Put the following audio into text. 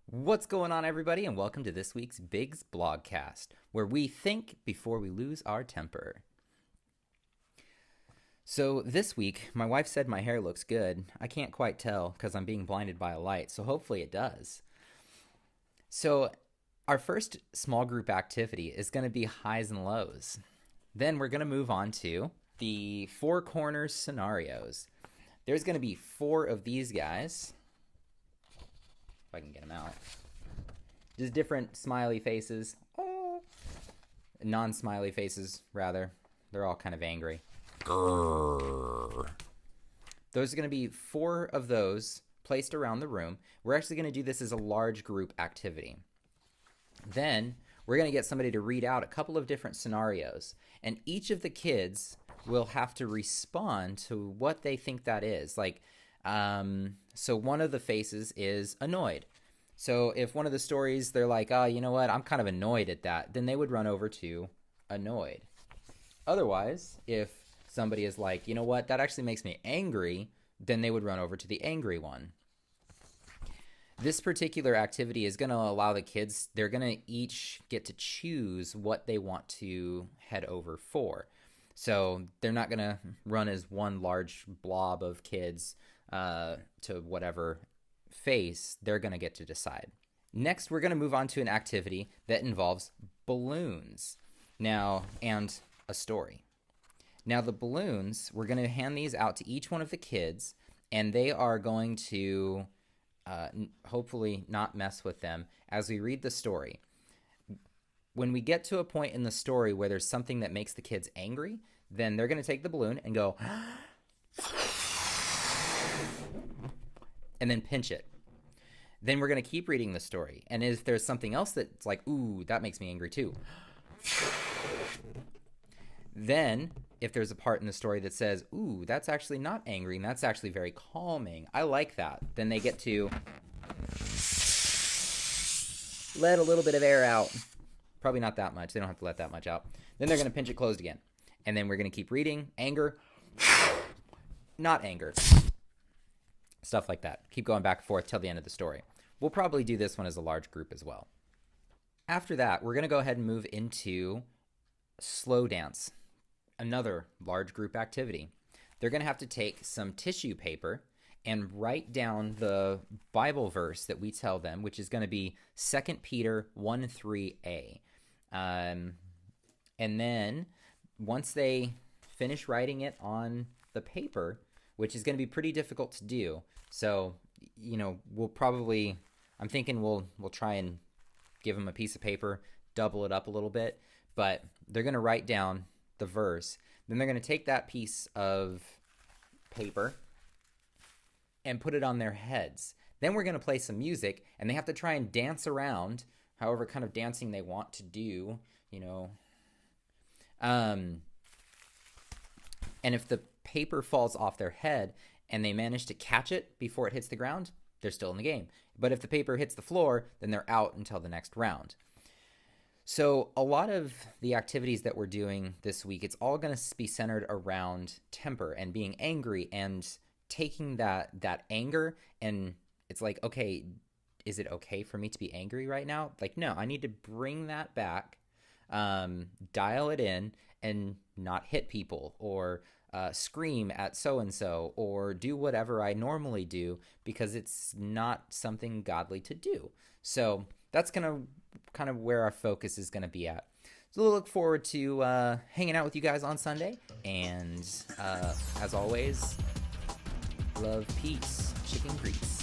What's going on, everybody, and welcome to this week's Biggs Blogcast, where we think before we lose our temper. So this week, my wife said my hair looks good. I can't quite tell because I'm being blinded by a light, so hopefully it does. So our first small group activity is going to be highs and lows. Then we're going to move on to the four corners scenarios. There's going to be four of these guys. If I can get them out. Just different smiley faces. Oh. Non-smiley faces, rather. They're all kind of angry. Grrr. Those are going to be four of those placed around the room. We're actually going to do this as a large group activity. Then we're going to get somebody to read out a couple of different scenarios. And each of the kids will have to respond to what they think that is. So one of the faces is annoyed. So if one of the stories, they're like, oh, you know what, I'm kind of annoyed at that, then they would run over to annoyed. Otherwise, if somebody is like, you know what, that actually makes me angry, then they would run over to the angry one. This particular activity is going to allow the kids, they're going to each get to choose what they want to head over for. So they're not going to run as one large blob of kids to whatever face. They're going to get to decide. Next, we're going to move on to an activity that involves balloons now and a story. Now the balloons, we're going to hand these out to each one of the kids, and they are going to hopefully not mess with them as we read the story. When we get to a point in the story where there's something that makes the kids angry, then they're going to take the balloon and go and then pinch it. Then we're going to keep reading the story. And if there's something else that's like, ooh, that makes me angry too. Then if there's a part in the story that says, ooh, that's actually not angry and that's actually very calming, I like that, then they get to let a little bit of air out. Probably not that much. They don't have to let that much out. Then they're going to pinch it closed again. And then we're going to keep reading. Anger. Not anger. Stuff like that. Keep going back and forth till the end of the story. We'll probably do this one as a large group as well. After that, we're going to go ahead and move into slow dance. Another large group activity. They're going to have to take some tissue paper and write down the Bible verse that we tell them, which is going to be 2 Peter 1:3a. And then once they finish writing it on the paper, which is going to be pretty difficult to do, so we'll probably, I'm thinking we'll try and give them a piece of paper, double it up a little bit, but they're going to write down the verse. Then they're going to take that piece of paper and put it on their heads. Then we're going to play some music, and they have to try and dance around, however kind of dancing they want to do, And if the paper falls off their head and they manage to catch it before it hits the ground, they're still in the game. But if the paper hits the floor, then they're out until the next round. So a lot of the activities that we're doing this week, it's all going to be centered around temper and being angry and taking that anger, and it's like, okay, is it okay for me to be angry right now? Like, no, I need to bring that back, dial it in, and not hit people or scream at so-and-so or do whatever I normally do because it's not something godly to do. So that's going to kind of where our focus is going to be at. So we'll look forward to hanging out with you guys on Sunday. And as always, love, peace, chicken grease.